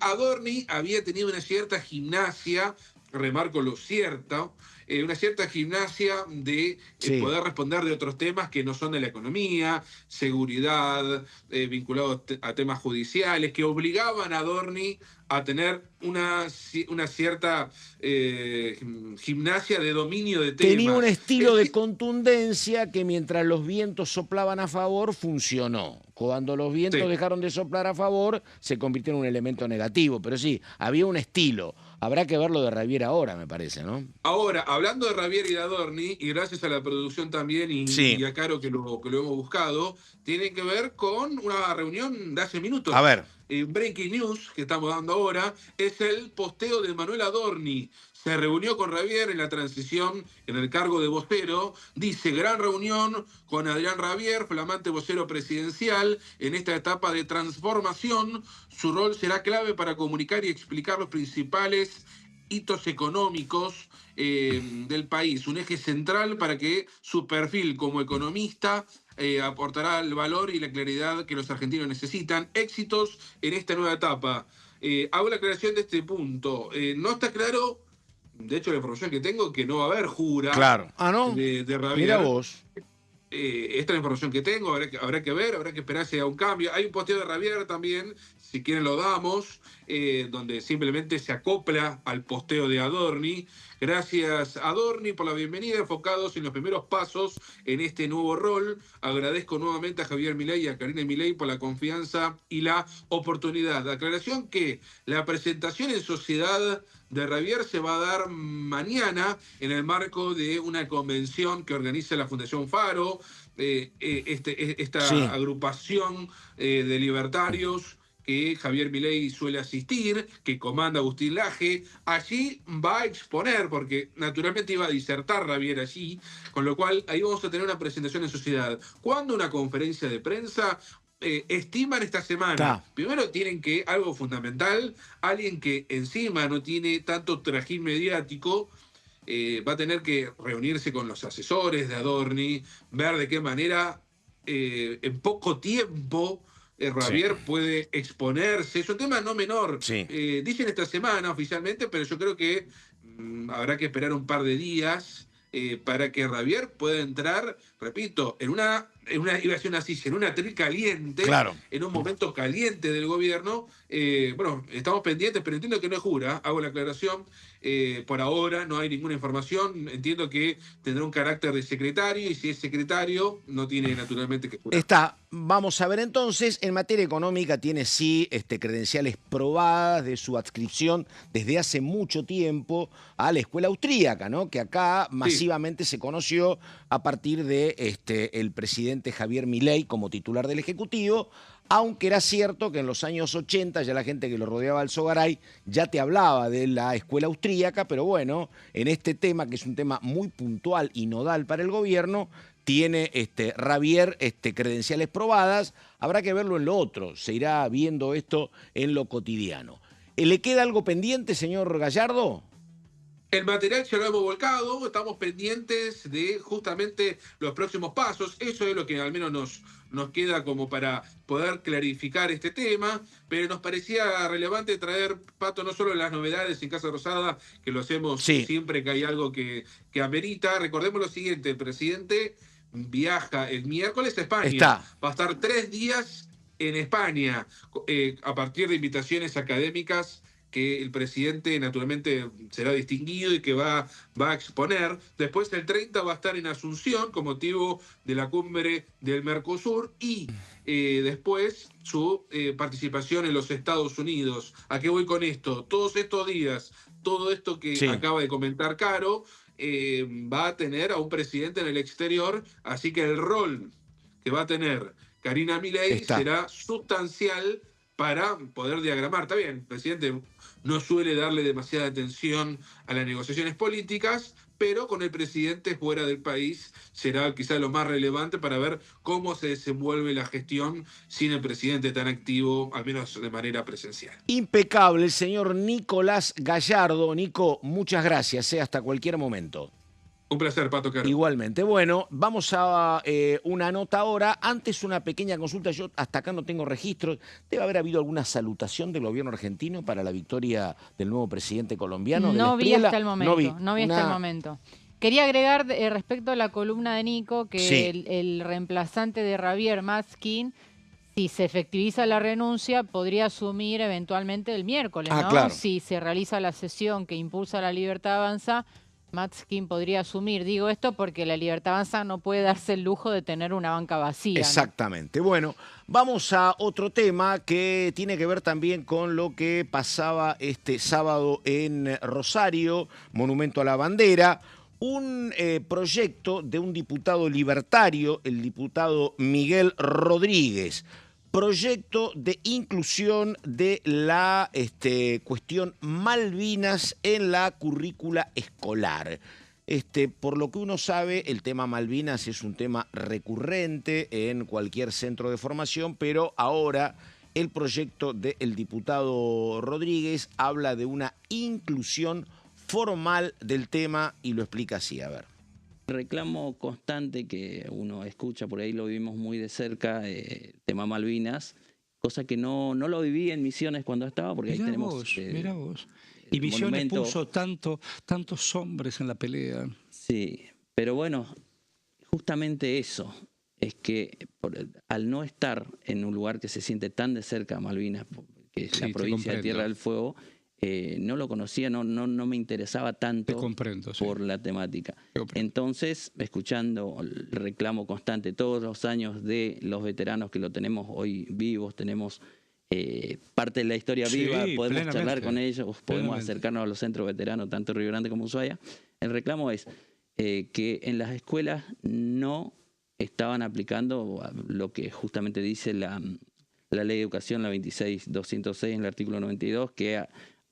Adorni había tenido una cierta gimnasia, remarco lo cierto, una cierta gimnasia de poder responder de otros temas que no son de la economía, seguridad, vinculados a temas judiciales, que obligaban a Adorni a tener una cierta gimnasia de dominio de temas. Tenía un estilo de contundencia que mientras los vientos soplaban a favor, funcionó. Cuando los vientos dejaron de soplar a favor, se convirtió en un elemento negativo. Pero sí, había un estilo. Habrá que ver lo de Javier ahora, me parece, ¿no? Ahora, hablando de Javier y de Adorni, y gracias a la producción también y a Caro que lo hemos buscado, tiene que ver con una reunión de hace minutos. A ver. Breaking News, que estamos dando ahora, es el posteo de Manuel Adorni. Se reunió con Javier en la transición en el cargo de vocero. Dice, gran reunión con Adrián Javier, flamante vocero presidencial, en esta etapa de transformación. Su rol será clave para comunicar y explicar los principales hitos económicos del país. Un eje central para que su perfil como economista aportará el valor y la claridad que los argentinos necesitan. Éxitos en esta nueva etapa. Hago la aclaración de este punto. No está claro, de hecho la información que tengo, que no va a haber jura de Javier. Mirá vos. Esta es la información que tengo, habrá que ver, habrá que esperar si hay un cambio. Hay un posteo de Javier también, si quieren lo damos, donde simplemente se acopla al posteo de Adorni. Gracias, Adorni, por la bienvenida, enfocados en los primeros pasos en este nuevo rol. Agradezco nuevamente a Javier Milei y a Karina Milei por la confianza y la oportunidad. Aclaración que la presentación en sociedad de Javier se va a dar mañana en el marco de una convención que organiza la Fundación Faro, esta agrupación de libertarios que Javier Milei suele asistir, que comanda Agustín Laje. Allí va a exponer, porque naturalmente iba a disertar Javier allí, con lo cual ahí vamos a tener una presentación en sociedad. ¿Cuándo una conferencia de prensa? Estiman esta semana. Primero tienen que, algo fundamental, alguien que encima no tiene tanto trajín mediático, va a tener que reunirse con los asesores de Adorni, ver de qué manera en poco tiempo Javier puede exponerse. Es un tema no menor. Dicen esta semana oficialmente, pero yo creo que habrá que esperar un par de días para que Javier pueda entrar, repito, iba a decir una silla, en una tril caliente, en un momento caliente del gobierno. Bueno, estamos pendientes, pero entiendo que no es jura, hago la aclaración. Por ahora no hay ninguna información. Entiendo que tendrá un carácter de secretario, y si es secretario, no tiene naturalmente que jurar. Está Vamos a ver entonces, en materia económica tiene sí credenciales probadas de su adscripción desde hace mucho tiempo a la escuela austríaca, ¿no? Que acá masivamente se conoció a partir de el presidente Javier Milei como titular del Ejecutivo, aunque era cierto que en los años 80 ya la gente que lo rodeaba al Sogaray ya te hablaba de la escuela austríaca, pero bueno, en este tema, que es un tema muy puntual y nodal para el gobierno, tiene Javier credenciales probadas, habrá que verlo en lo otro, se irá viendo esto en lo cotidiano. ¿Le queda algo pendiente, señor Gallardo? El material ya lo hemos volcado, estamos pendientes de justamente los próximos pasos. Eso es lo que al menos nos queda como para poder clarificar este tema, pero nos parecía relevante traer, Pato, no solo las novedades en Casa Rosada, que lo hacemos siempre que hay algo que amerita. Recordemos lo siguiente, el presidente viaja el miércoles a España. Va a estar 3 días en España, a partir de invitaciones académicas que el presidente naturalmente será distinguido y que va a exponer. Después el 30 va a estar en Asunción con motivo de la cumbre del Mercosur y después su participación en los Estados Unidos. ¿A qué voy con esto? Todos estos días, todo esto que acaba de comentar Caro, va a tener a un presidente en el exterior, así que el rol que va a tener Karina Milei será sustancial para poder diagramar. Está bien, el presidente no suele darle demasiada atención a las negociaciones políticas, pero con el presidente fuera del país será quizá lo más relevante para ver cómo se desenvuelve la gestión sin el presidente tan activo, al menos de manera presencial. Impecable el señor Nicolás Gallardo. Nico, muchas gracias, hasta cualquier momento. Un placer, Pato Caro. Igualmente. Bueno, vamos a una nota ahora. Antes una pequeña consulta. Yo hasta acá no tengo registros. ¿Debe haber habido alguna salutación del gobierno argentino para la victoria del nuevo presidente colombiano? No vi hasta el momento. No vi hasta el momento. Quería agregar respecto a la columna de Nico que el reemplazante de Javier Matzkin, si se efectiviza la renuncia, podría asumir eventualmente el miércoles, ¿no? Claro. Si se realiza la sesión que impulsa la Libertad Avanza, Matzkin podría asumir. Digo esto porque la Libertad Avanza no puede darse el lujo de tener una banca vacía. Exactamente. ¿No? Bueno, vamos a otro tema que tiene que ver también con lo que pasaba este sábado en Rosario, Monumento a la Bandera. Un proyecto de un diputado libertario, el diputado Miguel Rodríguez. Proyecto de inclusión de la cuestión Malvinas en la currícula escolar. Por lo que uno sabe, el tema Malvinas es un tema recurrente en cualquier centro de formación, pero ahora el proyecto del diputado Rodríguez habla de una inclusión formal del tema y lo explica así, a ver. Reclamo constante que uno escucha, por ahí lo vivimos muy de cerca, tema Malvinas, cosa que no lo viví en Misiones cuando estaba, porque mirá ahí tenemos... Mirá vos. Y Misiones puso tantos hombres en la pelea. Sí, pero bueno, justamente eso, es que al no estar en un lugar que se siente tan de cerca a Malvinas, que es la provincia de Tierra del Fuego, no lo conocía, no me interesaba tanto por la temática. Entonces, escuchando el reclamo constante todos los años de los veteranos que lo tenemos hoy vivos, tenemos parte de la historia viva, podemos charlar con ellos, podemos acercarnos a los centros veteranos, tanto Río Grande como Ushuaia. El reclamo es que en las escuelas no estaban aplicando lo que justamente dice la ley de educación, la 26.206, en el artículo 92, que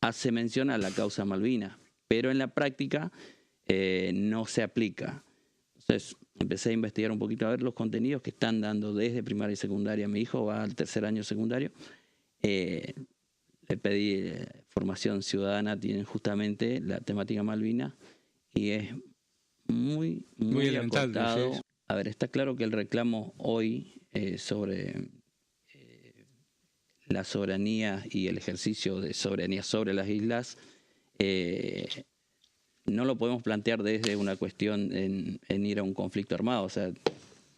hace mención a la causa Malvinas, pero en la práctica no se aplica. Entonces empecé a investigar un poquito, a ver los contenidos que están dando desde primaria y secundaria. Mi hijo va al 3er año secundario. Le pedí formación ciudadana, tienen justamente la temática Malvinas y es muy acotado. A ver, está claro que el reclamo hoy sobre la soberanía y el ejercicio de soberanía sobre las islas, no lo podemos plantear desde una cuestión en ir a un conflicto armado. O sea,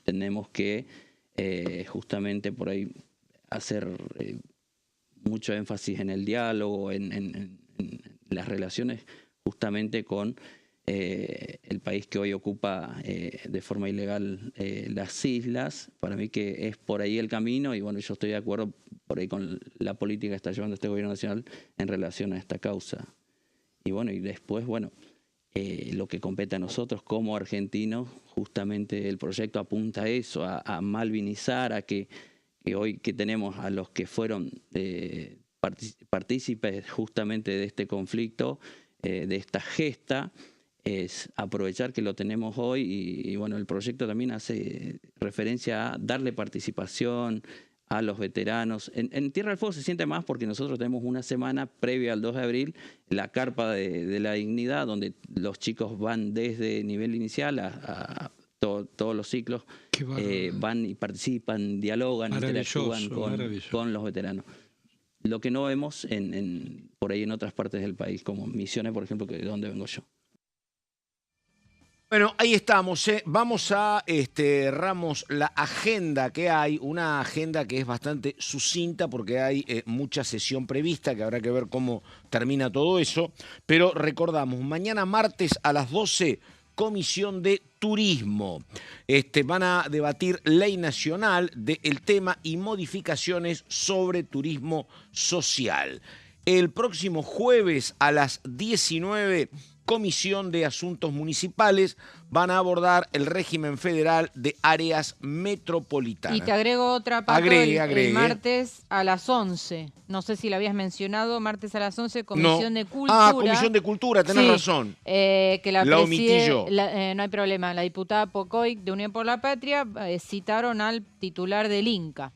tenemos que justamente por ahí hacer mucho énfasis en el diálogo, en las relaciones justamente con el país que hoy ocupa de forma ilegal las islas. Para mí que es por ahí el camino y bueno, yo estoy de acuerdo por ahí con la política que está llevando este gobierno nacional en relación a esta causa. Y bueno, y después, bueno, lo que compete a nosotros como argentinos, justamente el proyecto apunta a eso, a malvinizar, a que hoy que tenemos a los que fueron partícipes justamente de este conflicto, de esta gesta, es aprovechar que lo tenemos hoy y bueno, el proyecto también hace referencia a darle participación a los veteranos. En Tierra del Fuego se siente más porque nosotros tenemos una semana previa al 2 de abril, la Carpa de la Dignidad, donde los chicos van desde nivel inicial a todos los ciclos, van y participan, dialogan, interactúan con los veteranos. Lo que no vemos por ahí en otras partes del país, como Misiones, por ejemplo, que de donde vengo yo. Bueno, ahí estamos. Vamos a, Ramos, la agenda que hay, una agenda que es bastante sucinta porque hay mucha sesión prevista, que habrá que ver cómo termina todo eso. Pero recordamos, mañana martes a las 12, Comisión de Turismo. Van a debatir ley nacional del tema y modificaciones sobre turismo social. El próximo jueves a las 19, Comisión de Asuntos Municipales, van a abordar el régimen federal de áreas metropolitanas. Y te agrego otra, Pato, el martes a las 11. No sé si lo habías mencionado, martes a las 11, Comisión de Cultura. Ah, Comisión de Cultura, tenés razón. Que la omití yo. No hay problema. La diputada Pocoy de Unión por la Patria citaron al titular del Inca.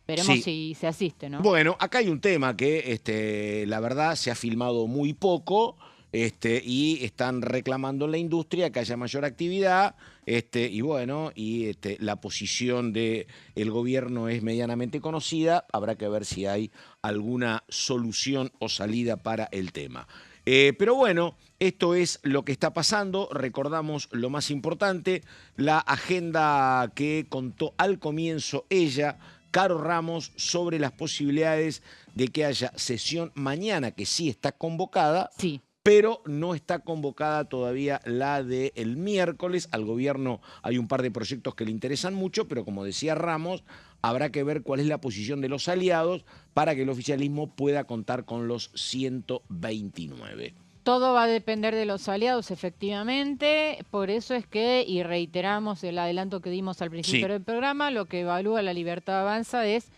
Veremos si se asiste, ¿no? Bueno, acá hay un tema que la verdad se ha filmado muy poco. Y están reclamando en la industria que haya mayor actividad, y bueno, la posición del gobierno es medianamente conocida, habrá que ver si hay alguna solución o salida para el tema. Pero bueno, esto es lo que está pasando, recordamos lo más importante, la agenda que contó al comienzo ella, Caro Ramos, sobre las posibilidades de que haya sesión mañana, que sí está convocada. Sí. Pero no está convocada todavía la del miércoles. Al gobierno hay un par de proyectos que le interesan mucho, pero como decía Ramos, habrá que ver cuál es la posición de los aliados para que el oficialismo pueda contar con los 129. Todo va a depender de los aliados, efectivamente. Por eso es que, y reiteramos el adelanto que dimos al principio del programa, lo que evalúa La Libertad Avanza es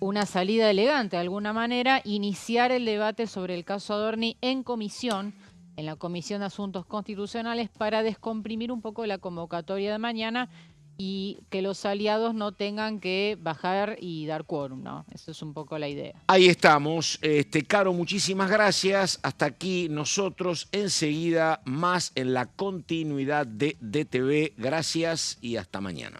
una salida elegante, de alguna manera, iniciar el debate sobre el caso Adorni en comisión, en la Comisión de Asuntos Constitucionales, para descomprimir un poco la convocatoria de mañana y que los aliados no tengan que bajar y dar quórum, ¿no? Eso es un poco la idea. Ahí estamos. Caro, muchísimas gracias. Hasta aquí nosotros. Enseguida más en la continuidad de DTV. Gracias y hasta mañana.